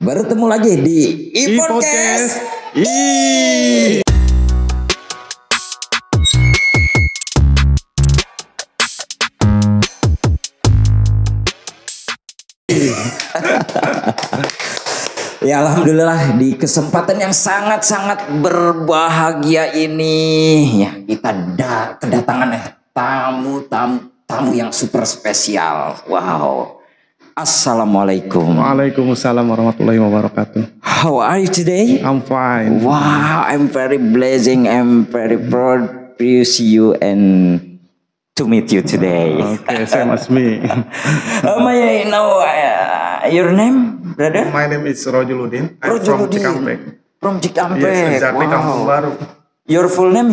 Bertemu lagi di iPodcast. Ya alhamdulillah di kesempatan yang sangat-sangat berbahagia ini ya kita kedatangan tamu yang super spesial. Wow. Assalamualaikum. Waalaikumsalam warahmatullahi wabarakatuh. How are you today? I'm fine. Wow, I'm very blessing. I'm very proud to see you and to meet you today. Okay, same as me. May I know your name, brother? My name is Rojuluddin. I'm from Rojuluddin. Cikampek. From Cikampek. Yes, exactly. Wow. Kampung Baru. Your full name?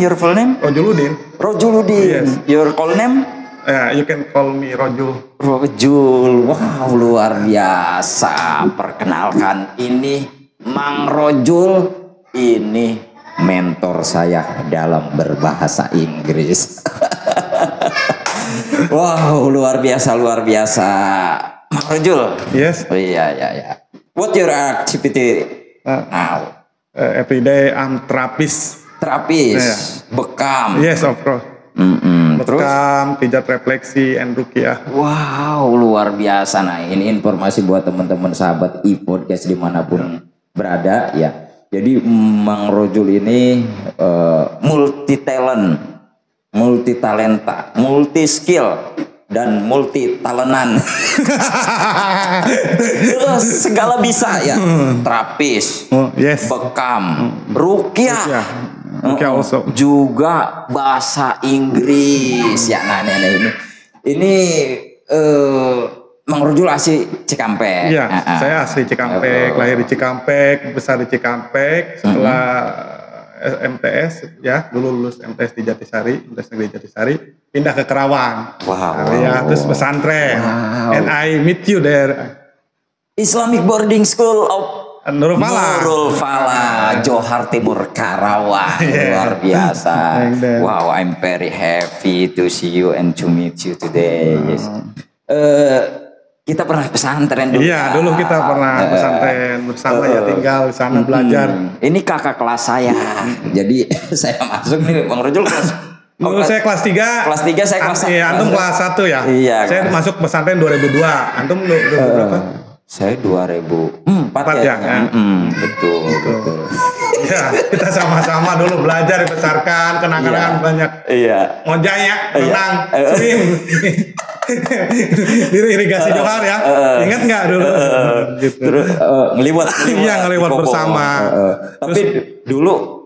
Rojuluddin. Rojuluddin. Yes. Your call name? You can call me Rojul. Rojul. Wow, luar biasa. Perkenalkan, ini Mang Rojul. Ini mentor saya dalam berbahasa Inggris. Wow, luar biasa. Mang Rojul. Yes. Oh, iya. What your activity now? Every day I'm terapis. Terapis, Yeah. bekam. Yes, of course. Terus? Bekam, pijat refleksi, and ruqyah. Wow, luar biasa. Nah, ini informasi buat teman-teman sahabat iPodcast dimanapun berada ya. Jadi Mang Rojul ini multi talent, multi talenta, multi skill dan multi talentan. Segala bisa ya. Terapis, Yes. bekam, ruqyah. Ruqyah also. Juga bahasa Inggris ya. Nah ini Mang Rojul asli Cikampek. Iya, saya asli Cikampek, lahir di Cikampek, besar di Cikampek. Setelah MTS, ya dulu lulus MTS di Jatisari, MTS Negeri Jatisari, pindah ke Kerawang. Wow. Ya, terus pesantren. Wow. And I meet you there. Islamic Boarding School of Nurul Falah, Johar Timur, Karawang. Luar biasa. Like that. Wow, I'm very happy to see you and to meet you today. Yes. Kita pernah pesantren dulu. Iya, dulu kita pernah pesantren bersama ya, tinggal di sana belajar. Ini kakak kelas saya. Jadi saya masuk nih Bang Rojul kelas. Dulu saya kelas 3. Kelas 3 saya kelas 1. Iya, antum kelas 1 ya. Iya. Saya masuk pesantren 2002. Antum berapa? Saya 2004 ya. Betul. Ya, kita sama-sama dulu belajar dibesarkan, kenang-kenangan banyak. Iya. Ngojaya, renang, swim. Di irigasi Johar ya. Ingat nggak dulu? Gitu. Terus ngeliwat. Iya, ngeliwat bersama. Tapi dulu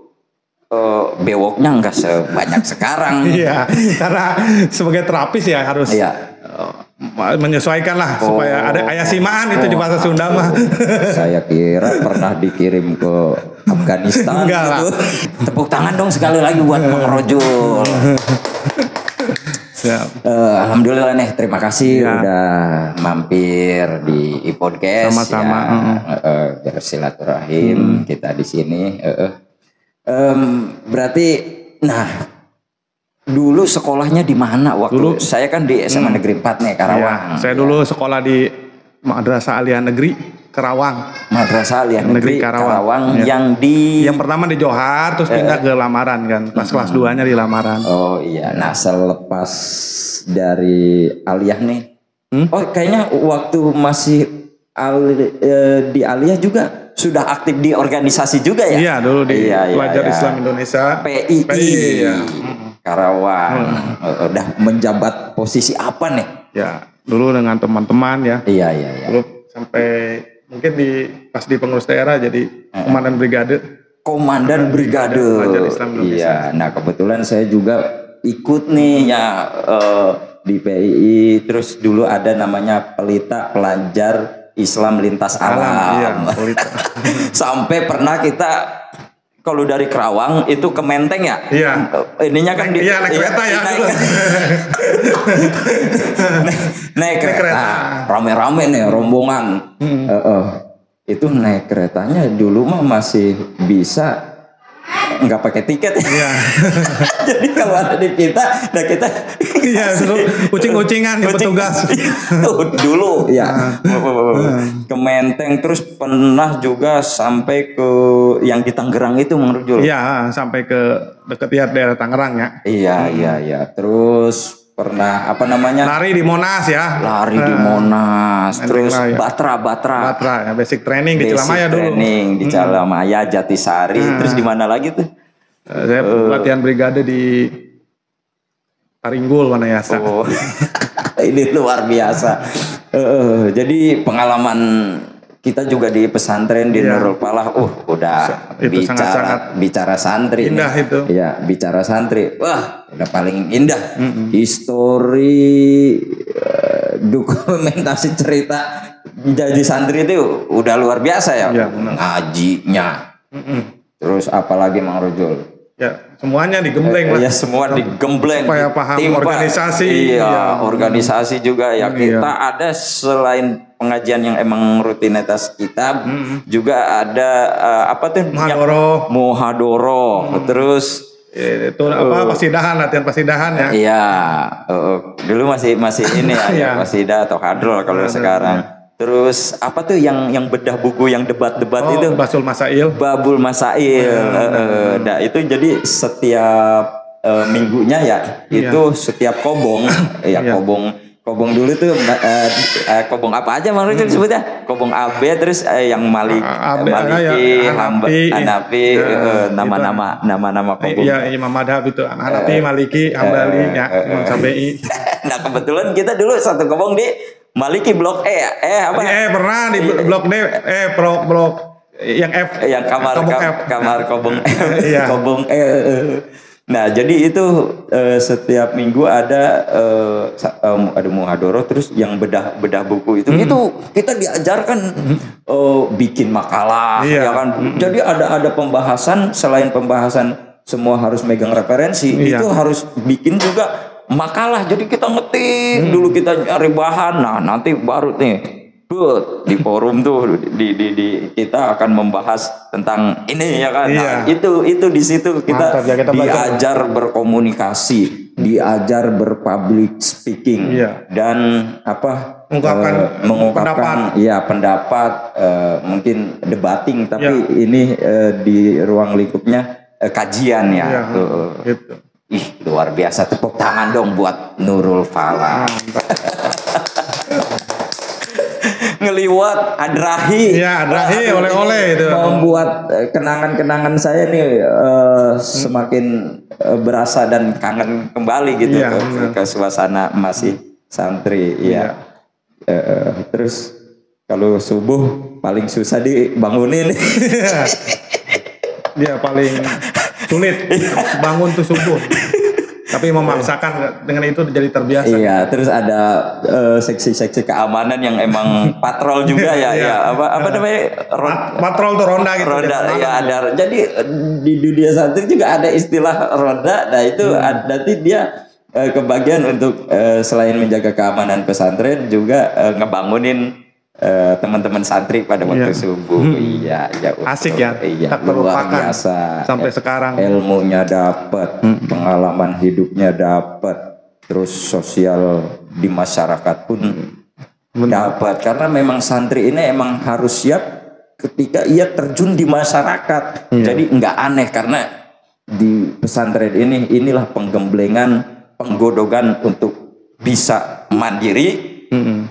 bewoknya nggak sebanyak sekarang. Iya, karena sebagai terapis ya harus menyesuaikan lah supaya ada ayah simaan itu di bahasa Sunda mah. Saya kira pernah dikirim ke Afghanistan. Enggak lah. Gitu. Tepuk tangan dong sekali lagi buat Mang Rojul. Alhamdulillah nih, terima kasih udah mampir di iPodcast. Sama-sama. Ya, bersilaturahim kita di sini. Berarti, nah. Dulu sekolahnya di mana waktu dulu, saya kan di SMA Negeri 4 nih Karawang. Iya, saya dulu sekolah di Madrasah Aliyah Negeri Karawang. Madrasah Aliyah Negeri Karawang ya. yang pertama di Johar terus pindah ke Lamaran kan. Kelas 2-nya di Lamaran. Oh iya. Nah, selepas dari Aliyah nih. Oh, kayaknya waktu masih di Aliyah juga sudah aktif di organisasi juga ya? Iya, dulu di Pelajar Islam Indonesia PII. Ya. Karawang. Udah menjabat posisi apa nih? Ya, dulu dengan teman-teman ya. Iya. Dulu sampai mungkin pas di pengurus daerah jadi komandan brigade. Komandan brigade. Pelajar Islam Indonesia. Iya, nah kebetulan saya juga ikut nih ya di PII. Terus dulu ada namanya Pelita Pelajar Islam Lintas Alam. Iya, Pelita. Sampai pernah kita kalau dari Kerawang itu ke Menteng ya? Iya. Ininya kan naik kereta ya. Naik kereta. Rame-rame nih rombongan. Itu naik keretanya dulu mah masih bisa nggak pakai tiket. Iya. Jadi kalau ada di kita, nah kita Iya, kucing-kucingan di petugas. tuh dulu ya ke Menteng, terus pernah juga sampai ke yang di Tangerang itu Mang Rujul. Iya, sampai ke deket ya daerah Tangerang ya. Iya. Terus pernah apa namanya? Lari di Monas ya. Lari di Monas, terus ya. Batra Batra ya, basic training di Cilamaya dulu. Training di Cilamaya, Jatisari, terus di mana lagi tuh? Saya latihan brigade di Taringgul Wanayasa. Oh, ini luar biasa. Jadi pengalaman kita juga di pesantren di Nurul Falah, udah itu bicara santri. Indah nih. Itu. Ya, bicara santri. Wah, udah paling indah. Histori, dokumentasi cerita jadi santri itu udah luar biasa ya. Ngajinya. Terus apalagi Mang Rujul? Ya, semuanya digembleng lah. Ya, semua digembleng. Supaya paham organisasi. Iya, organisasi juga ya. Kita ada selain pengajian yang emang rutinitas kita, juga ada apa tuh? Muhadoro. Terus itu pasidahan, latihan pasidahan ya. Iya, dulu masih ini ya, pasidah atau hadrol kalau sekarang. Terus apa tuh yang bedah buku yang debat-debat itu? Babul Masail. Nah, itu jadi setiap minggunya ya, itu setiap kobong kobong dulu tuh kobong apa aja Mang Rujul disebutnya? Kobong AB, terus yang Maliki, Hanafi, nama kobong. Iya, Imam Madhab itu Hanafi, Maliki, Hambali, ya, Imam Syafi'i. Nah, kebetulan kita dulu satu kobong di Maliki blok E ya? Apa? Pernah di blok D, blok yang F. Yang kamar kobong Iya. Kobong E. Nah, jadi itu setiap minggu ada muhadoro, terus yang bedah buku itu kita diajarkan bikin makalah, ya kan. Jadi ada pembahasan, selain pembahasan semua harus megang referensi, itu harus bikin juga makalah. Jadi kita ngetik dulu, kita nyari bahan. Nah, nanti baru nih di forum tuh di kita akan membahas tentang ini ya kan. Nah, itu di situ kita diajar berkomunikasi, diajar berpublic speaking, dan apa mengungkapkan pendapat, mungkin debating, tapi ini di ruang lingkupnya kajian ya. Gitu. Ih, luar biasa, tepuk tangan dong buat Nurul Falah. Ngeliwat Adrahi. Iya, Adrahi oleh-oleh itu. Membuat kenangan-kenangan saya nih semakin berasa dan kangen kembali gitu ke suasana masih santri. Iya. Terus kalau subuh paling susah dibangunin. Dia paling sulit bangun tuh subuh. Tapi memaksakan, dengan itu jadi terbiasa. Iya, terus ada seksi-seksi keamanan yang emang patrol juga ya. Apa namanya? Patrol tuh ronda gitu. Ronda ya ada. Jadi di dunia santri juga ada istilah ronda. Nah, itu nanti dia kebagian untuk selain menjaga keamanan pesantren juga ngebangunin teman-teman santri pada waktu subuh. Iya. Asik ya. Iya, luar biasa. Sampai sekarang. Ilmunya dapat, pengalaman hidupnya dapat, terus sosial di masyarakat pun dapat. Karena memang santri ini emang harus siap ketika ia terjun di masyarakat. Jadi nggak aneh, karena di pesantren inilah penggemblengan, penggodogan untuk bisa mandiri,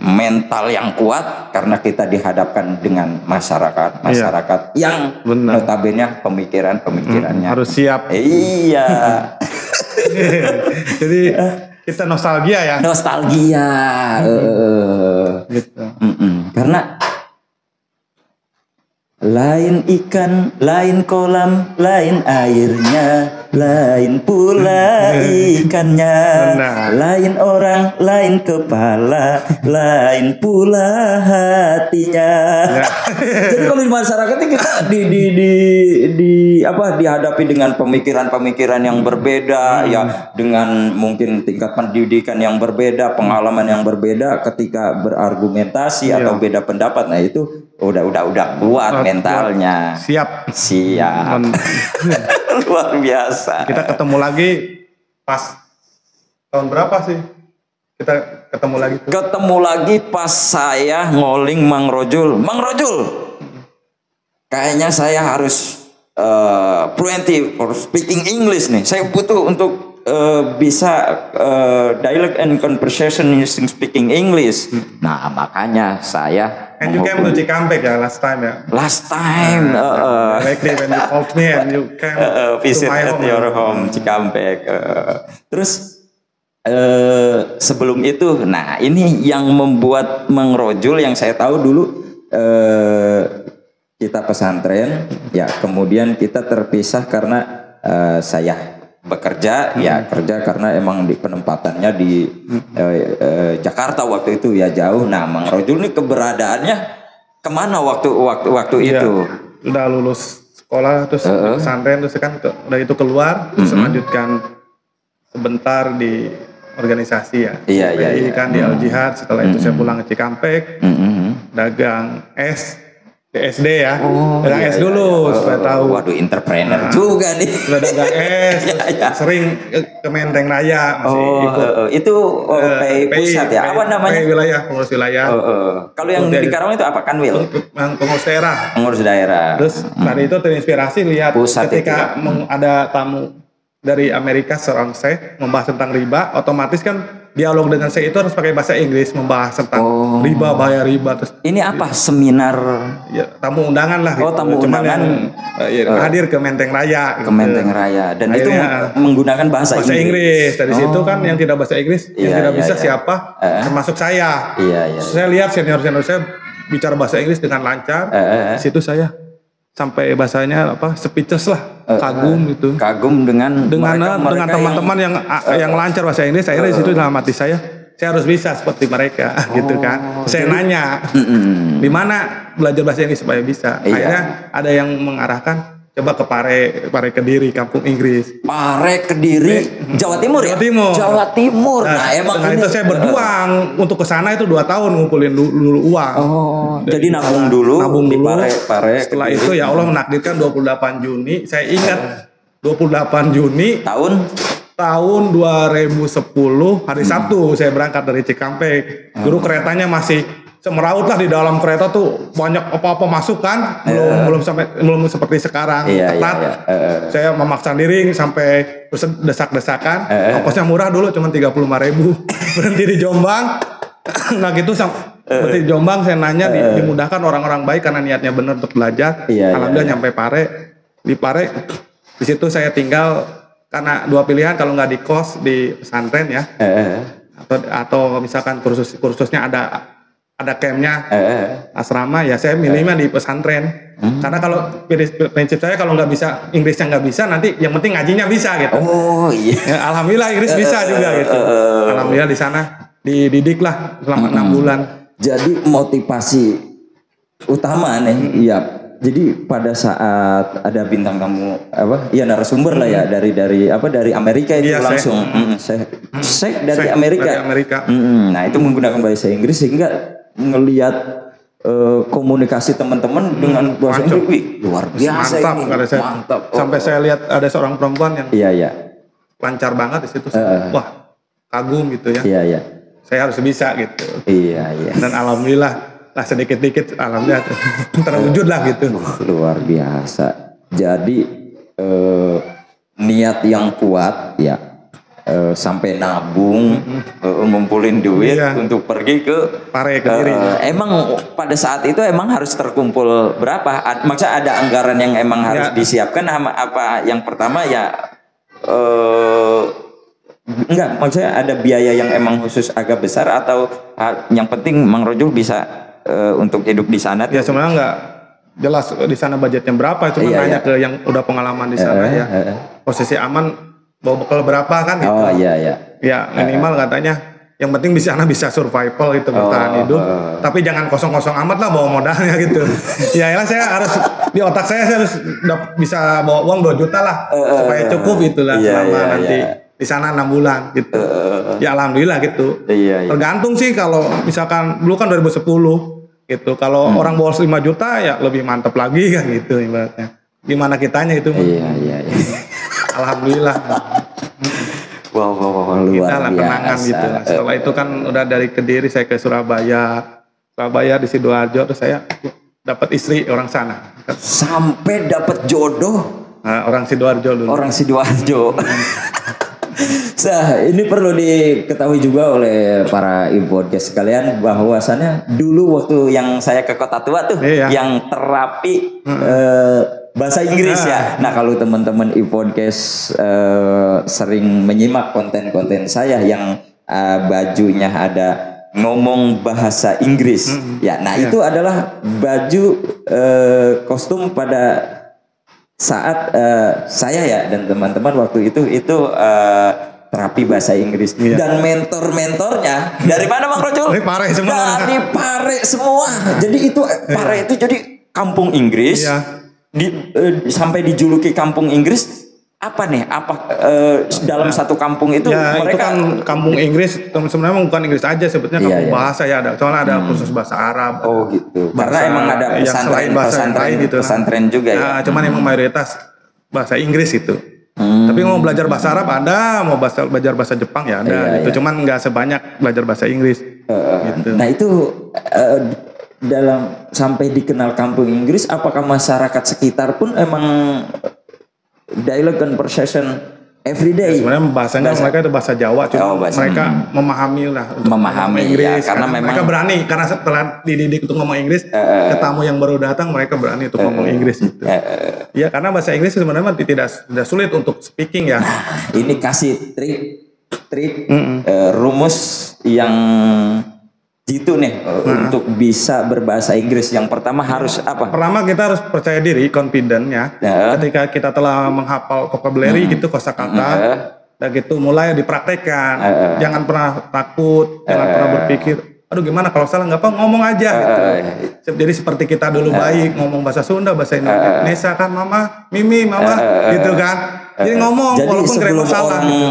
mental yang kuat, karena kita dihadapkan dengan masyarakat yang notabene pemikirannya harus siap. Iya. Jadi kita nostalgia ya. Gitu. Karena lain ikan, lain kolam, lain airnya, lain pula ikannya, lain orang, lain kepala, lain pula hatinya. Jadi kalau di masyarakat ini kita dihadapi dengan pemikiran-pemikiran yang berbeda, ya dengan mungkin tingkat pendidikan yang berbeda, pengalaman yang berbeda ketika berargumentasi atau beda pendapat. Nah itu udah kuat mentalnya. Siap. Luar biasa. Kita ketemu lagi pas tahun berapa sih? Kita ketemu lagi tuh. Ketemu lagi pas saya ngoling Mang Rojul. Kayaknya saya harus fluent for speaking English nih. Saya butuh untuk bisa dialect and conversation using speaking English. Nah, makanya saya And you came to Cikampek ya last time ya. Last time, Lately when you called me and you came visit to my at home. your home Cikampek. Terus sebelum itu, nah ini yang membuat Mang Rojul yang saya tahu dulu kita pesantren, ya kemudian kita terpisah karena saya bekerja, ya kerja karena emang di penempatannya di Jakarta waktu itu ya jauh. Nah, Mang Rojul ini keberadaannya kemana waktu itu? Udah lulus sekolah terus pesantren terus kan udah itu keluar terus melanjutkan sebentar di organisasi ya. Iya. Kan di Al Jihad. Setelah itu saya pulang ke Cikampek, dagang es. Di SD ya, dagang es dulu supaya tahu. Waduh, entrepreneur juga nih. Udah dagang es, sering ke Menteng Raya masih ikut. Itu pusat ya? Apa namanya? Wilayah, pengurus wilayah. Kalau yang di Karawang itu apa? Kanwil? Pengurus daerah. Pengurus daerah. Terus dari itu terinspirasi lihat pusat ketika ada tamu dari Amerika seorang Syekh membahas tentang riba, otomatis kan dialog dengan saya itu harus pakai bahasa Inggris, membahas tentang riba, bahaya riba. Terus ini apa? Seminar? Ya, tamu undangan lah. Tamu undangan. Hadir ke Menteng Raya. Ke Menteng Raya. Dan akhirnya, itu menggunakan bahasa Inggris. Dari situ kan yang tidak bahasa Inggris, yang tidak bisa siapa? Termasuk saya. Saya lihat senior-senior saya bicara bahasa Inggris dengan lancar. Di situ saya sampai bahasanya speechless lah, kagum gitu. Kagum dengan teman-teman yang lancar bahasa Inggris. Akhirnya di situ dalam hati saya harus bisa seperti mereka gitu kan. Saya nanya di mana belajar bahasa Inggris supaya bisa. Akhirnya ada yang mengarahkan coba ke Pare Kediri, kampung Inggris. Pare Kediri, Jawa Timur ya? Jawa Timur. Nah, emang itu saya berjuang untuk ke sana itu 2 tahun ngumpulin dulu uang. Jadi nabung dulu di Pare. Setelah itu ya Allah menakdirkan 28 Juni. Saya ingat 28 Juni tahun 2010 hari Sabtu saya berangkat dari Cikampek. Dulu keretanya masih semeraut lah, di dalam kereta tuh banyak apa-apa masuk kan, belum seperti sekarang ketat. Saya memaksa diri sampai desak-desakan. Ongkosnya murah dulu cuma 35.000. Berhenti di Jombang. Nah gitu berhenti di Jombang, saya nanya dimudahkan orang-orang baik karena niatnya benar untuk belajar. Alhamdulillah nyampe Pare. Di Pare di situ saya tinggal karena 2 pilihan, kalau nggak di kos di pesantren ya, atau misalkan kursusnya ada campnya, asrama ya saya milihnya di pesantren. Karena kalau prinsip saya kalau nggak bisa Inggrisnya nggak bisa, nanti yang penting ngajinya bisa gitu. Ya, alhamdulillah Inggris bisa juga gitu. Alhamdulillah di sana dididik lah selama 6 bulan. Jadi motivasi utama nih, ya. Jadi pada saat ada bintang tamu narasumber lah ya dari Amerika itu langsung saya dari Amerika. Nah itu menggunakan bahasa Inggris sehingga ngelihat komunikasi teman-teman dengan bahasa Inggris luar biasa. Mantap. Sampai saya lihat ada seorang perempuan yang lancar banget di situ. Wah, kagum gitu ya. Saya harus bisa gitu. Dan alhamdulillah lah sedikit-sedikit alhamdulillah terwujud lah gitu. Luar biasa. Jadi niat yang kuat ya, sampai nabung, ngumpulin duit untuk pergi ke Pare Kediri. Emang pada saat itu emang harus terkumpul berapa? Maksudnya ada anggaran yang emang harus disiapkan apa? Yang pertama ya enggak, maksudnya ada biaya yang emang khusus agak besar atau yang penting Mang Rojul bisa untuk hidup di sana? Ya sebenarnya jelas di sana budgetnya berapa, cuma nanya ke yang udah pengalaman di sana ya. Posisi aman bawa bekal berapa kan gitu. Oh iya. Ya minimal katanya yang penting bisa survival gitu, bertahan hidup. Tapi jangan kosong-kosong amat lah bawa modalnya gitu. Ya saya harus di otak saya harus bisa bawa uang 2 juta lah supaya cukup itulah selama nanti di sana 6 bulan gitu. Ya alhamdulillah gitu. Tergantung sih, kalau misalkan dulu kan 2010 gitu. Kalau orang bawa 5 juta ya lebih mantap lagi kan gitu ibaratnya. Gimana kitanya itu? Iya. Alhamdulillah. Wow, luar Kita lah kenangan biasa. gitu. Setelah itu kan udah dari Kediri saya ke Surabaya di Sidoarjo, terus saya dapat istri orang sana. Sampai dapat jodoh. Nah, orang Sidoarjo dulu. Orang Sidoarjo. Nah, ini perlu diketahui juga oleh para e-podcast sekalian bahwasannya dulu waktu yang saya ke Kota Tua tuh yang terapi bahasa Inggris ya. Nah, kalau teman-teman e-podcast sering menyimak konten-konten saya yang bajunya ada ngomong bahasa Inggris ya. Nah, itu adalah baju kostum pada saat saya ya dan teman-teman waktu itu terapi bahasa Inggris dan mentor-mentornya dari mana Bang Rojul? Dari Pare semua. Dari Pare semua. Jadi itu Pare itu jadi kampung Inggris. Sampai dijuluki kampung Inggris. Apa nih? Dalam satu kampung itu mereka itu kan kampung Inggris, sebenarnya bukan Inggris aja sebetulnya kampung bahasa ya ada. Soalnya ada khusus bahasa Arab. Oh gitu. Karena emang ada pesantren juga ya. Cuman emang mayoritas bahasa Inggris itu. Tapi mau belajar bahasa Arab ada, mau belajar bahasa Jepang ya ada gitu. Cuman nggak sebanyak belajar bahasa Inggris. Gitu. Nah itu dalam sampai dikenal kampung Inggris, apakah masyarakat sekitar pun emang dialog conversation everyday? Sebenarnya bahasanya mereka itu bahasa Jawa, cuma mereka memahami lah untuk ngomong Inggris. Karena memang mereka berani, karena setelah dididik untuk ngomong Inggris, ke tamu yang baru datang mereka berani untuk ngomong Inggris gitu. Ya karena bahasa Inggris sebenarnya tidak sulit untuk speaking ya. Ini kasih trik rumus yang gitu nih untuk bisa berbahasa Inggris. Yang pertama harus apa? Pertama kita harus percaya diri, confident ya. Ketika kita telah menghafal vocabulary gitu, kosakata, dan gitu mulai dipraktekkan. Jangan pernah takut, jangan pernah berpikir, aduh gimana kalau salah nggak apa, ngomong aja gitu. Jadi seperti kita dulu baik ngomong bahasa Sunda, bahasa Indonesia kan, mama, mimi, mama, gitu kan. Jadi ngomong walaupun grammar salah. Jadi sebelum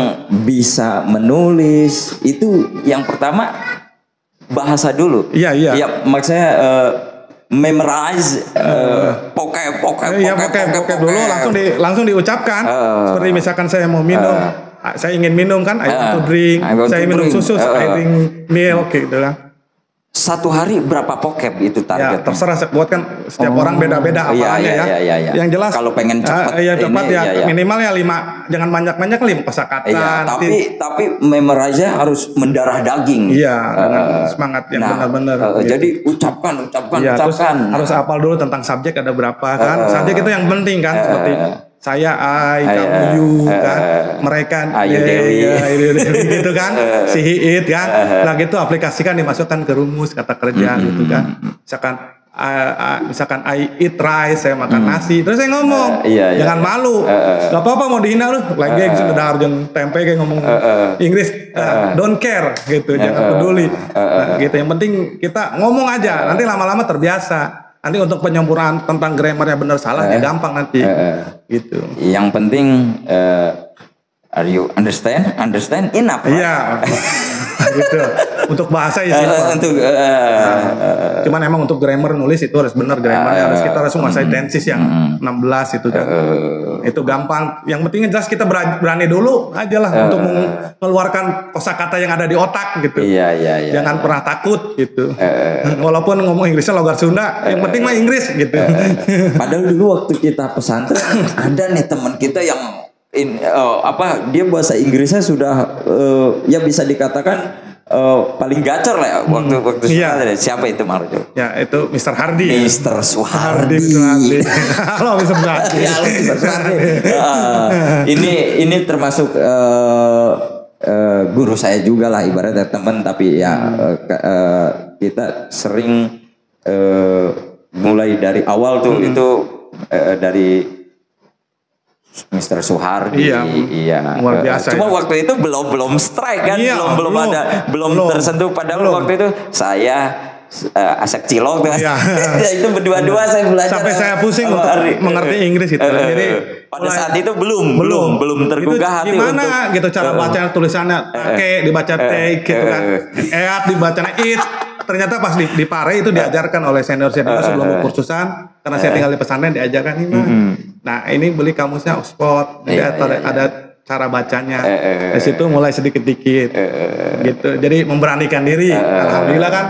bisa menulis itu yang pertama bahasa dulu. Iya. Ya, maksudnya memorize pokok dulu langsung diucapkan. Seperti misalkan saya mau minum, saya ingin minum kan, I want to drink. Saya minum susu, I drink milk gitu kan. Satu hari berapa pokep itu target? Ya, terserah buat kan setiap orang beda-beda hafalannya ya. Yang jelas kalau pengen cepat minimal ya 5, jangan banyak-banyak 5 kosakata. Tapi memorize harus mendarah daging. Iya, dengan semangat yang benar-benar. Jadi ucapkan. Terus harus hafal dulu tentang subjek ada berapa kan. Subjek itu yang penting kan, seperti saya, kamu, you, kan, mereka, Dewi, gitu kan, si he, it, kan, nah gitu aplikasikan dimasukkan ke rumus kata kerja gitu kan, misalkan I eat rice, saya makan nasi, terus saya ngomong, jangan malu, gak apa-apa mau dihina lu, lagi sudah harjun tempe kayak ngomong Inggris, don't care gitu, jangan peduli, gitu, yang penting kita ngomong aja, nanti lama-lama terbiasa. Nanti untuk penyempurnaan tentang grammarnya benar salahnya gampang nanti. Gitu. Yang penting are you understand enough? Iya. Gitu. Untuk bahasa ya cuman emang untuk grammar nulis itu harus benar grammarnya, harus kita harus menguasai tenses yang 16 itu kan. Itu gampang. Yang penting jelas kita berani dulu aja lah untuk mengeluarkan kosakata yang ada di otak gitu. Iya. Jangan pernah takut gitu. Walaupun ngomong Inggrisnya logat Sunda, yang penting mah Inggris gitu. Padahal dulu waktu kita pesantren ada nih teman kita yang dia bahasa Inggrisnya sudah ya bisa dikatakan paling gacor lah ya waktu siapa itu Marjo? Ya itu Mr. Hardy. Mr. Suhardi. Halo Mr. Suhardi. Halo Mr. Suhardi. Ini termasuk guru saya juga lah ibaratnya teman, tapi ya kita sering mulai dari awal tuh itu dari Mr. Suhardi, iya, luar biasa. Cuma waktu itu belum strike kan, belum tersentuh. Padahal waktu itu saya Asep Cilok tuh, itu berdua-dua saya belajar. Sampai saya pusing untuk mengerti Inggris itu. Jadi pada saat itu belum tergugah hati gimana untuk gitu cara baca tulisannya, dibaca take gitu kan, dibaca it. Ternyata pas di Pare itu diajarkan oleh senior sebelum kursusan, karena saya tinggal di pesantren diajarkan ini. Nah ini beli kamusnya Oxford, jadi ada cara bacanya. Di situ mulai sedikit-sedikit gitu. Jadi memberanikan diri. Alhamdulillah kan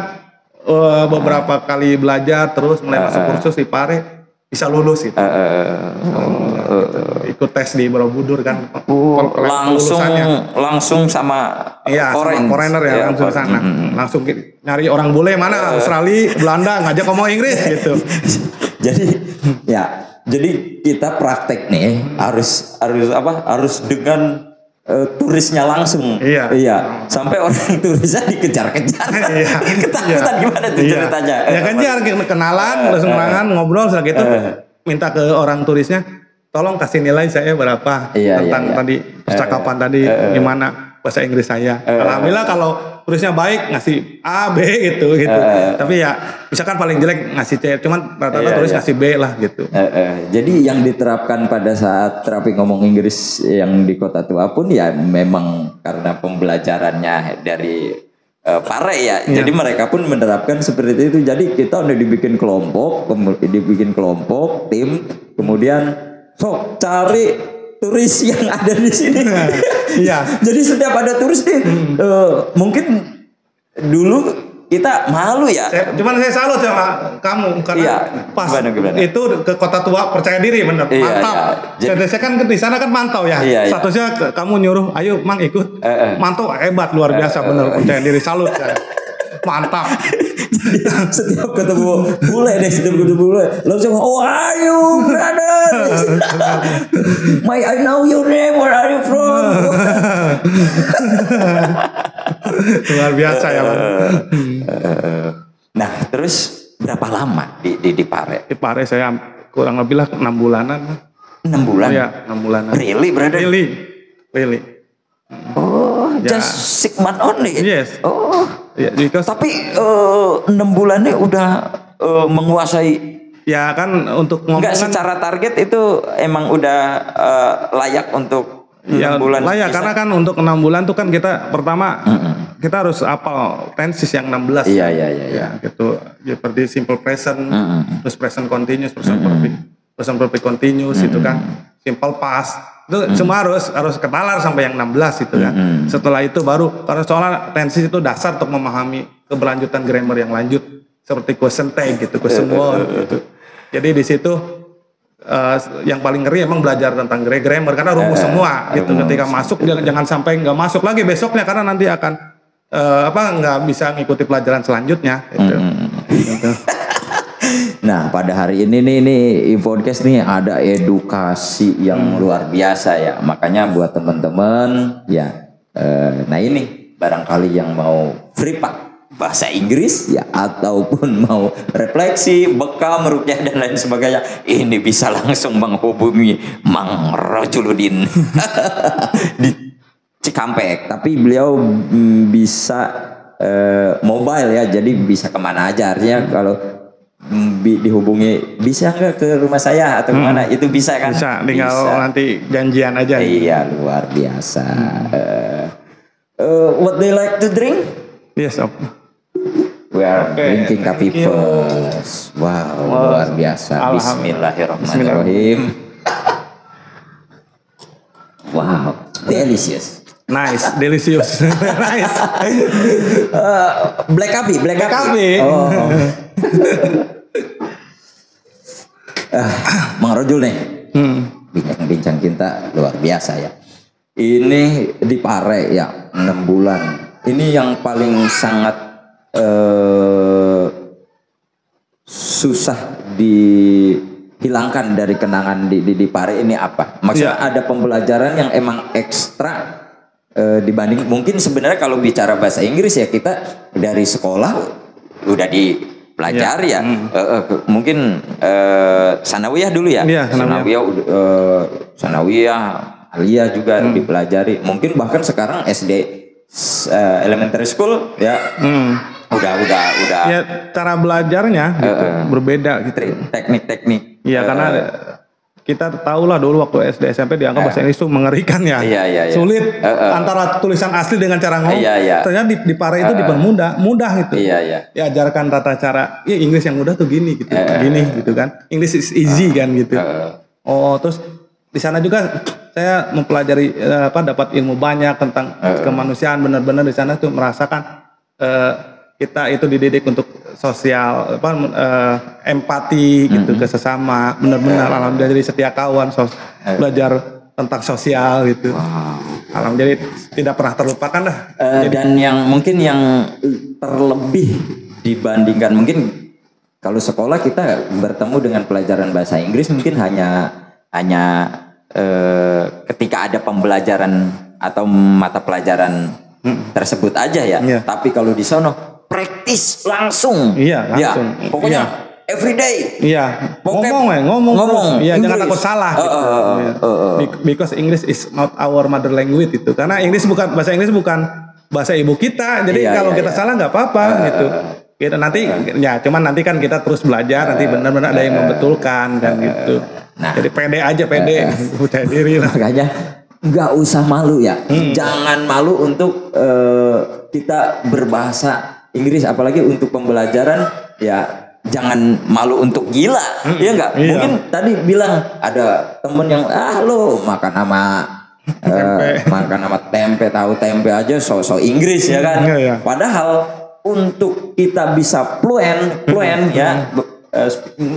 beberapa kali belajar terus mulai masuk kursus di Pare bisa lulus gitu. Ikut tes di Borobudur kan. Langsung sama foreigner ya, langsung sana. Langsung nyari orang bule mana, Australia, Belanda, ngajak ngomong Inggris gitu. Jadi kita praktek nih harus dengan turisnya langsung. Iya. Sampai orang turisnya dikejar-kejar. Ketakutan gimana tuh ceritanya? Ya kan dia kenalan, terus ngobrol setelah gitu. Minta ke orang turisnya, tolong kasih nilai saya berapa tentang tadi percakapan tadi gimana bahasa Inggris saya. Alhamdulillah kalau turisnya baik ngasih A, B gitu. Tapi ya misalkan paling jelek ngasih C, cuman rata-rata turis ngasih B lah gitu. Jadi yang diterapkan pada saat terapi ngomong Inggris yang di Kota Tua pun ya memang karena pembelajarannya dari Pare ya. Jadi mereka pun menerapkan seperti itu. Jadi kita udah dibikin kelompok, tim, kemudian cari turis yang ada di sini. Jadi setiap ada turis nih, mungkin dulu kita malu ya. Cuman saya salut sama kamu karena pas gimana? Itu ke Kota Tua percaya diri bener, mantap. Jadi saya kan di sana kan mantau ya. Statusnya kamu nyuruh, ayo Mang ikut. Mantau hebat luar biasa bener, percaya diri, salut saya. Mantap. Setiap ketemu bule langsung ayo brother. I know your name, where are you from? Luar biasa ya Bang. Nah terus berapa lama di Pare? Di Pare saya kurang lebih lah 6 bulanan. 6 bulan? Iya 6 bulanan. Really brother? Really. Oh just 6 months only? Yes. Tapi 6 bulannya udah menguasai. Ya kan untuk ngomong enggak secara target itu emang udah layak untuk 6 bulan. Layak karena kan untuk 6 bulan tuh kan kita pertama kita harus hafal tenses yang 16. Iya. Gitu. Seperti simple present, terus present continuous, present perfect continuous itu kan. Simple past. Itu semua harus kenalar sampai yang 16 itu kan. Setelah itu baru karena soalnya tenses itu dasar untuk memahami keberlanjutan grammar yang lanjut seperti question tag gitu, question word gitu. Jadi di situ yang paling ngeri emang belajar tentang grammar karena rumus semua gitu. Ketika masuk jangan sampai nggak masuk lagi besoknya karena nanti akan nggak bisa ngikuti pelajaran selanjutnya gitu. Nah pada hari ini nih podcast nih ada edukasi yang luar biasa ya. Makanya buat teman-teman ya, nah ini barangkali yang mau free pak bahasa Inggris ya ataupun mau refleksi, bekam, rukyah dan lain sebagainya, ini bisa langsung menghubungi Mang Rojuluddin di Cikampek. Tapi beliau bisa mobile ya, jadi bisa kemana aja. Artinya kalau dihubungi bisa nggak ke rumah saya atau kemana itu bisa kan? Bisa, tinggal nanti janjian aja. Iya luar biasa. What they like to drink? Yes, We are drinking coffee first. Wow, luar biasa. Bismillahirrahmanirrahim. Wow, delicious. Nice, delicious. Nice. Black coffee. Oh. Mang Rojul nih. Bincang-bincang kita luar biasa ya. Ini di Pare ya 6 bulan. Ini yang paling sangat susah dihilangkan dari kenangan di Pare ini apa? Maksudnya ada pembelajaran yang emang ekstra dibanding mungkin sebenarnya kalau bicara bahasa Inggris ya kita dari sekolah udah dipelajari ya. Mungkin sanawiyah dulu ya. Iya, Sanawiyah, aliyah juga dipelajari. Mungkin bahkan sekarang SD elementary school ya. Udah. Ya cara belajarnya gitu, berbeda gitu. Teknik-teknik. Iya karena kita tahu lah dulu waktu SD SMP dianggap bahasa Inggris itu mengerikan ya. Iya. Sulit antara tulisan asli dengan cara ngomong. Ternyata di Pare itu dipermudah, mudah gitu. Iya. Diajarkan tata cara. Ya Inggris yang mudah tuh gini gitu. Gini gitu kan. English is easy kan gitu. Terus di sana juga saya mempelajari dapat ilmu banyak tentang kemanusiaan, benar-benar di sana tuh merasakan kita itu dididik untuk sosial empati gitu ke sesama, benar-benar alhamdulillah jadi setia kawan, belajar tentang sosial gitu. Alhamdulillah tidak pernah terlupakan lah. Dan yang mungkin yang terlebih dibandingkan mungkin kalau sekolah kita bertemu dengan pelajaran bahasa Inggris mungkin hanya ketika ada pembelajaran atau mata pelajaran tersebut aja ya. Tapi kalau di sono praktis langsung. Iya, langsung. Ya, pokoknya everyday. Iya. Ngomong. Iya, jangan takut salah. Because English is not our mother language itu. Karena bahasa Inggris bukan bahasa ibu kita. Jadi kalau kita salah nggak apa-apa gitu. Kita nanti cuman nanti kan kita terus belajar, nanti benar-benar ada yang membetulkan kan gitu. Nah, jadi pede aja, percaya diri lah. Makanya nggak usah malu ya. Jangan malu untuk kita berbahasa Inggris, apalagi untuk pembelajaran ya. Jangan malu untuk gila, ya enggak? Iya. Mungkin tadi bilang ada temen yang lo makan sama tempe, tahu tempe aja so Inggris ya kan? Iya. Padahal untuk kita bisa fluent ya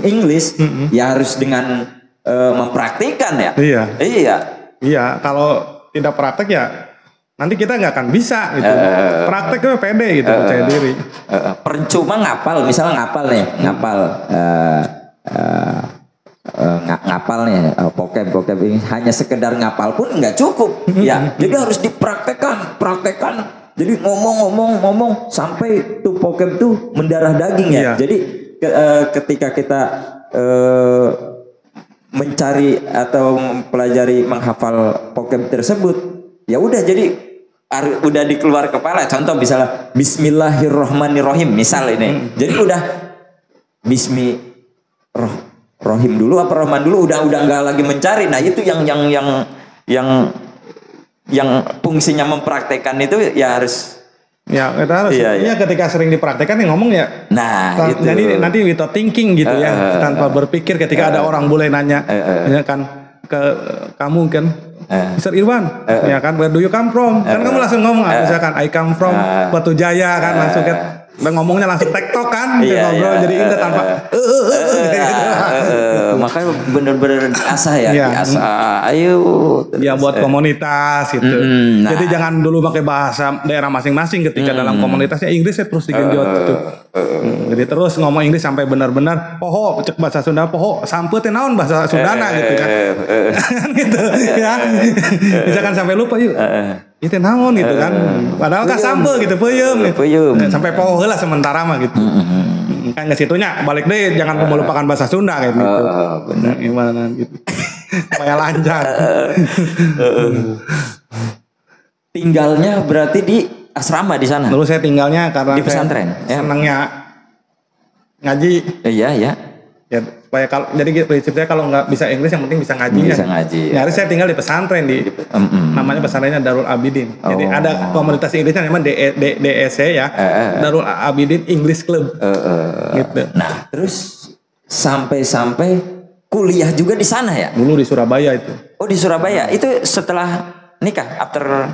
English ya harus dengan mempraktikkan ya. Iya, kalau tidak praktek ya nanti kita nggak akan bisa gitu. Prakteknya pede gitu, percaya diri. Percuma ngapal, misalnya ngapal nih vocab ini hanya sekedar ngapal pun nggak cukup ya. Jadi harus dipraktekkan. Jadi ngomong sampai tuh vocab tuh mendarah daging ya. Jadi ketika kita mencari atau mempelajari menghafal vocab tersebut, ya udah jadi udah dikeluar kepala. Contoh misalnya Bismillahirrohmanirrohim misal ini. Jadi udah Bismillahirrohim dulu apa Rahman dulu, udah nggak lagi mencari. Nah itu yang fungsinya mempraktekkan itu ya harus. Ya kita harus. Iya. Ketika sering dipraktekkan yang ngomong ya. Nah itu. Jadi nanti without thinking gitu ya, tanpa berpikir. Ketika ada orang boleh nanya, ya kan ke kamu kan. Mr. Irwan, ya kan, where do you come from? Kan kamu langsung ngomong, misalkan I come from Batu Jaya kan, langsung kan, ngomongnya langsung tektok kan, ngobrol jadi indah tanpa makanya bener-bener diasah ya, diasah. Ayo. Ya buat komunitas gitu. Jadi jangan dulu pakai bahasa daerah masing-masing ketika dalam komunitasnya Inggrisnya terus digenjot gitu. Jadi terus ngomong Inggris sampai benar-benar poho, cek bahasa Sunda poho, sampeuteun naon bahasa Sundana gitu kan. Gitu ya. Misalkan sampai lupa yuk. Itu naon gitu kan. Padahal kan sampe gitu peuyeum. Sampai poho heula sementara mah gitu. Kan ke situnya balik deh, jangan melupakan bahasa Sunda kayak gitu. Benar gimana gitu. Supaya lancar. Tinggalnya berarti di asrama di sana. Dulu saya tinggalnya karena di pesantren. Senangnya ngaji. Iya. Ya supaya kalau jadi prinsipnya kalau nggak bisa Inggris yang penting bisa ngaji. Bisa ngaji. Ya, harus saya tinggal di pesantren namanya pesantrennya Darul Abidin. Jadi ada komunitas Inggrisnya namanya DSC ya. Darul Abidin English Club. Gitu. Nah, terus sampai kuliah juga di sana ya? Dulu di Surabaya itu. Oh, di Surabaya. Itu setelah nikah, after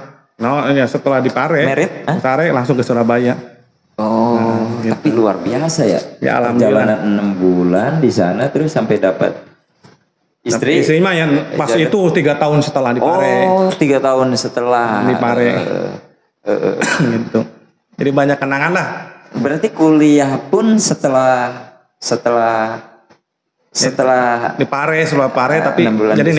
ya setelah di Pare. Merit? Pare langsung ke Surabaya. Gitu. Tapi luar biasa ya. Ya alhamdulillah. Perjalanan 6 bulan di sana terus sampai dapat istri. Istri mah yang pas itu 3 tahun setelah di Pare. 3 tahun setelah di Pare. Gitu. Jadi banyak kenangan lah. Berarti kuliah pun setelah di Pare, setelah Pare tapi jadi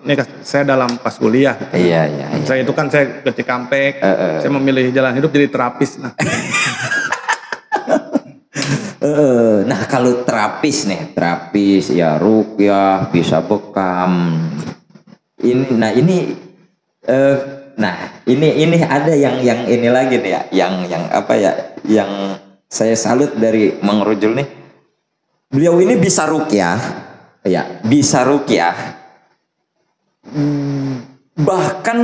nikah saya dalam pas kuliah. Iya. Saya itu kan saya ke Cikampek, saya memilih jalan hidup jadi terapis. Nah. Nah kalau terapis nih, terapis ya ruqyah, bisa bekam. Ini ada yang ini lagi nih ya, yang apa ya, yang saya salut dari Mang Rojul nih. Beliau ini bisa ruqyah, ya bisa ruqyah. Bahkan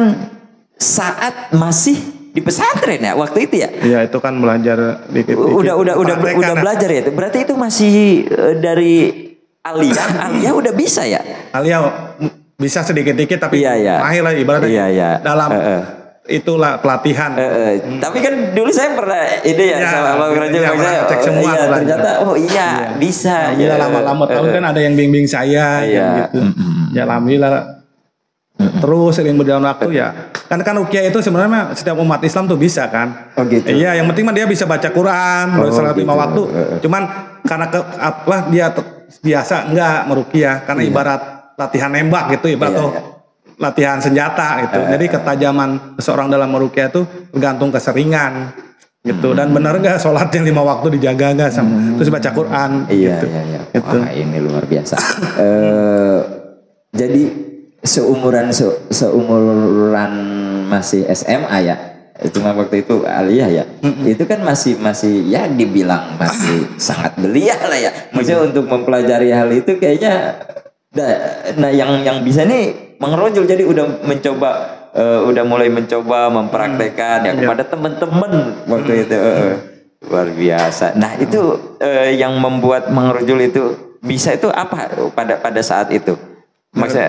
saat masih di pesantren ya waktu itu ya. Iya itu kan belajar dikit. Udah belajar ya. Berarti itu masih dari aliyah udah bisa ya. Aliyah bisa sedikit-dikit tapi iya. mahir lah ibaratnya. Iya. Dalam itulah pelatihan. Tapi kan dulu saya pernah ini ya sama Bang Rojul, saya cek semua ternyata bisa. Ya lama-lama tahun kan ada yang bimbing saya gitu. Ya alhamdulillah. Terus sering berjalan waktu ya. Kan ruqyah itu sebenarnya setiap umat Islam tuh bisa kan. Oh gitu. Iya, yang penting mah dia bisa baca Quran, salat 5 waktu. Cuman karena dia biasa enggak meruqyah karena ibarat latihan nembak gitu, ibarat latihan senjata gitu. Jadi ketajaman seseorang dalam meruqyah itu tergantung keseringan gitu. Dan benar enggak sholatnya 5 waktu dijaga enggak sama terus baca Quran gitu. Iya. Gitu. Wah, ini luar biasa. Jadi seumuran masih SMA ya, cuma waktu itu aliyah ya, itu kan masih ya dibilang masih sangat belia lah ya, maksudnya untuk mempelajari hal itu kayaknya. Nah yang bisa nih Mang Rojul jadi udah mulai mencoba mempraktekkan ya kepada teman-teman waktu itu, luar biasa. Nah itu yang membuat Mang Rojul itu bisa itu apa pada saat itu? Maksudnya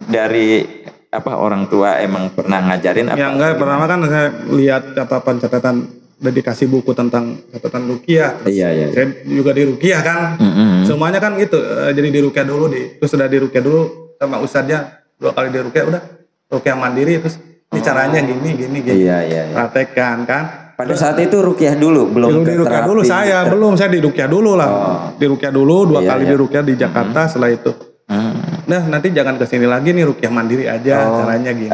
dari apa orang tua emang pernah ngajarin apa? Ya enggak, pertama kan saya lihat catatan dedikasi buku tentang catatan ruqyah. Iya. Saya juga di ruqyah kan. Semuanya kan gitu. Jadi di ruqyah dulu terus sudah di ruqyah dulu sama ustadznya 2 kali di ruqyah udah ruqyah mandiri terus ini caranya gini. Iya. Praktekkan kan. Pada saat itu ruqyah dulu, belum di ruqyah dulu saya di ruqyah dulu lah. Di ruqyah dulu 2 kali di ruqyah di Jakarta setelah itu. Nah nanti jangan kesini lagi nih ruqyah mandiri aja caranya gini.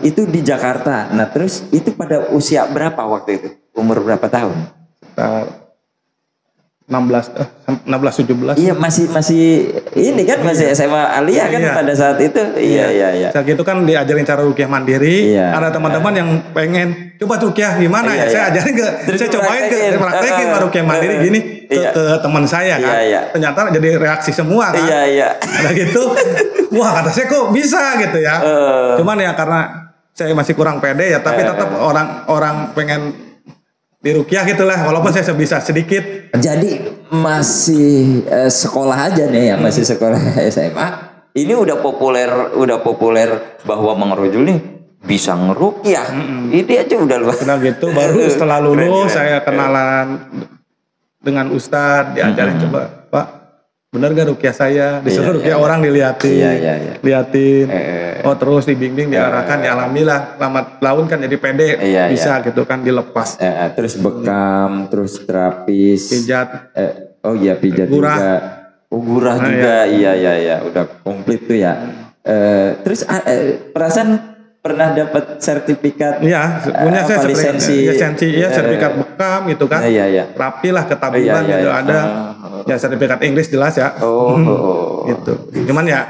Itu di Jakarta. Nah terus itu pada usia berapa waktu itu? Umur berapa tahun? 16-17. Iya masih ini kan masih SMA aliyah kan pada saat itu. Iya. Saat itu kan diajarin cara ruqyah mandiri. Ada teman-teman yang pengen coba ruqyah gimana ya? Saya ajarin saya cobain praktekin ruqyah mandiri gini ke teman saya kan. Ternyata jadi reaksi semua kan. Iya. Ada gitu. Wah kata saya kok bisa gitu ya. Cuman ya karena saya masih kurang pede ya. Tapi tetap orang pengen di ruqyah gitulah, walaupun saya bisa sedikit. Jadi masih sekolah aja nih ya, masih sekolah SMA. Ini udah populer bahwa Mang Rojul nih bisa ngeruqyah. Ini aja udah luar. Udah gitu, baru setelah lulus saya kenalan dengan ustadz, diajarin coba, Pak, benar gak ruqyah saya? Disuruh ruqyah orang diliatin, liatin. Oh terus dibimbing, diarahkan, ya alhamdulillah lambat laun kan jadi pede, bisa gitu kan dilepas. Terus bekam, terus terapis, pijat, pijat gurah. juga, gurah juga, iya, udah komplit tuh ya. Terus perasaan pernah dapat sertifikat? Iya, punya saya lisensi, sertifikat bekam gitu kan. Iya. Rapi lah ketabuhan gitu ada. Ya sertifikat Inggris jelas ya. Gitu. Cuman ya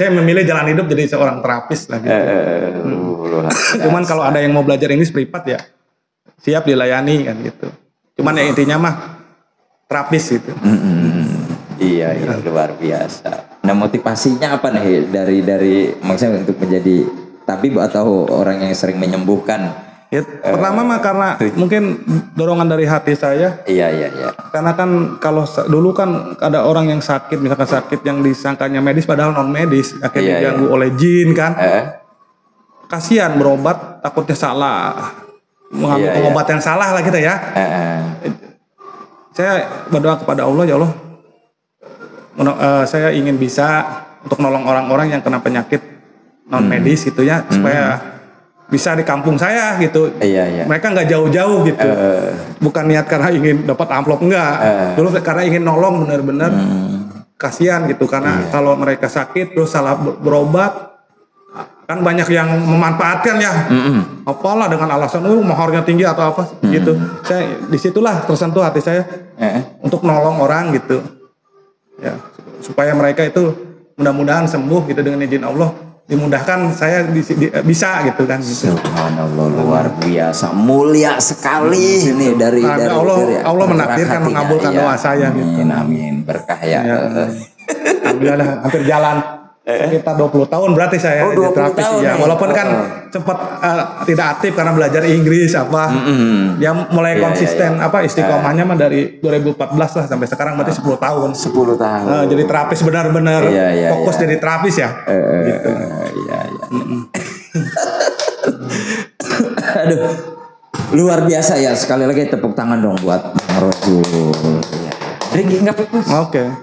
saya memilih jalan hidup jadi seorang terapis lah gitu. Cuman kalau ada yang mau belajar Inggris privat ya siap dilayani kan gitu. Cuman ya intinya mah terapis gitu. Iya, luar biasa. Nah motivasinya apa nih dari maksudnya untuk menjadi tabib atau orang yang sering menyembuhkan? Ya, pertama mah karena mungkin dorongan dari hati saya. Iya. Karena kan kalau dulu kan ada orang yang sakit, misalkan sakit yang disangkanya medis padahal non medis, akhirnya diganggu oleh jin kan. Kasihan berobat takutnya salah, mengambil pengobatan salah lah kita ya. Saya berdoa kepada Allah, ya Allah, saya ingin bisa untuk nolong orang-orang yang kena penyakit non medis gitu ya, supaya bisa di kampung saya gitu. Mereka nggak jauh-jauh gitu. Bukan niat karena ingin dapat amplop enggak. Dulu karena ingin nolong benar-benar. Kasihan gitu karena kalau mereka sakit terus salah berobat Kan banyak yang memanfaatkan ya. Apalah dengan alasan maharnya tinggi atau apa gitu. Saya disitulah tersentuh hati saya untuk nolong orang gitu. Ya, supaya mereka itu mudah-mudahan sembuh gitu dengan izin Allah, dimudahkan saya bisa gitu kan gitu. Subhanallah, luar biasa, mulia sekali ini dari Allah menakdirkan mengabulkan doa saya gitu. Amin, berkah ya. Alhamdulillah hampir jalan sekitar 20 tahun berarti saya di terapis ya. Walaupun kan sempat tidak aktif karena belajar Inggris apa. Ya mulai konsisten istiqomahnya mah dari 2014 lah sampai sekarang berarti 10 tahun. 10 tahun. Jadi terapis benar-benar fokus jadi terapis ya. Gitu. Iya. Aduh. Luar biasa ya, sekali lagi tepuk tangan dong buat Rojul. Drinking enggak Pipus? Oke.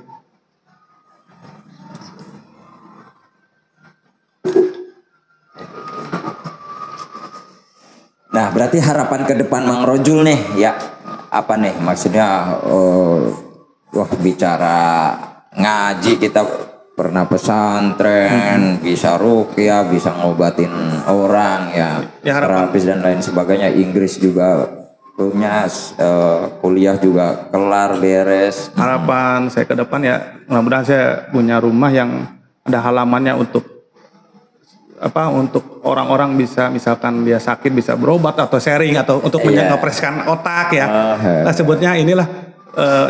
Nah, berarti harapan ke depan Mang Rojul nih, ya apa nih maksudnya? Bicara ngaji kita pernah pesantren, bisa ruqyah, bisa ngobatin orang ya, terapis dan lain sebagainya. Inggris juga punya, kuliah juga kelar beres. Harapan saya ke depan ya, mudah-mudahan saya punya rumah yang ada halamannya untuk orang-orang bisa, misalkan dia sakit bisa berobat atau sharing atau untuk mengopreskan otak ya. Nah, sebutnya inilah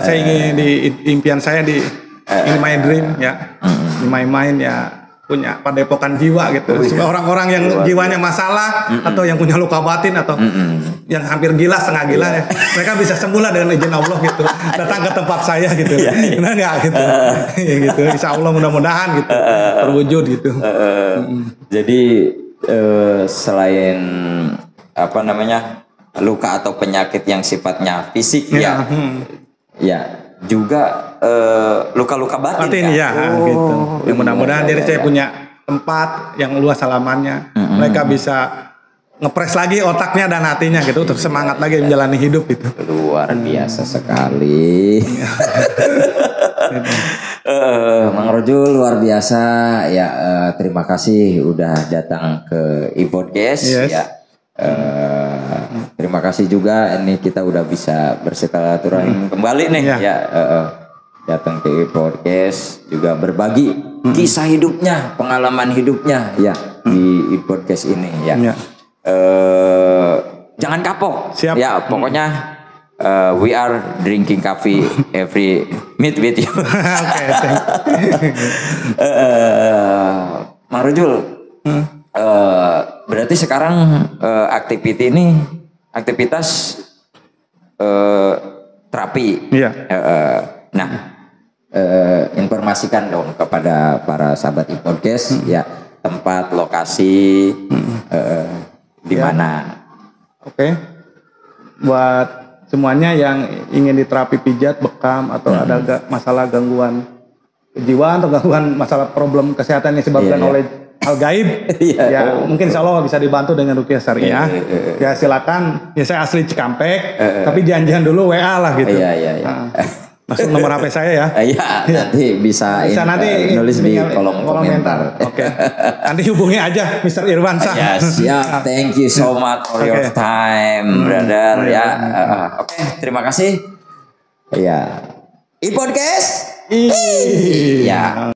saya ingin di impian saya in my dream ya, in my mind ya, punya padepokan jiwa gitu. Supaya orang-orang yang jiwanya masalah atau yang punya luka batin atau yang hampir gila, setengah gila ya, mereka bisa sembuh lah dengan izin Allah gitu. Datang ke tempat saya gitu. Benar nggak gitu? Gitu. Insya Allah mudah-mudahan gitu terwujud gitu. Jadi selain luka atau penyakit yang sifatnya fisik ya juga luka-luka batin ya gitu. Yang mudah-mudahan jadi saya punya tempat yang luas halamannya, mereka bisa ngepres lagi otaknya dan hatinya gitu untuk semangat lagi menjalani hidup gitu. Luar biasa sekali. Mang Rojul luar biasa ya, terima kasih udah datang ke iPodcast ya. Terima kasih juga ini kita udah bisa bersilaturahim kembali nih datang ke iPodcast juga berbagi kisah hidupnya, pengalaman hidupnya ya di iPodcast ini ya. Jangan kapok. Siap. Ya pokoknya we are drinking coffee every meet with you. Oke. Mang Rojul, berarti sekarang aktivitas terapi. Iya. Nah, informasikan dong kepada para sahabat iPodcast ya, tempat, lokasi, di mana. Oke. Buat semuanya yang ingin diterapi pijat, bekam atau ada masalah gangguan kejiwaan atau gangguan masalah problem kesehatan yang disebabkan oleh hal gaib, ya mungkin insya Allah bisa dibantu dengan ruqyah syariah. Ya silakan. Ya saya asli Cikampek, tapi janjian dulu WA lah gitu. Langsung nomor HP saya ya. Nanti bisa nanti nulis di kolom komentar. Oke. Nanti hubungi aja Mr. Irwansyah. Ya siap. Thank you so much for your time, brother. Oke, terima kasih. Ya. iPodcast. Iya.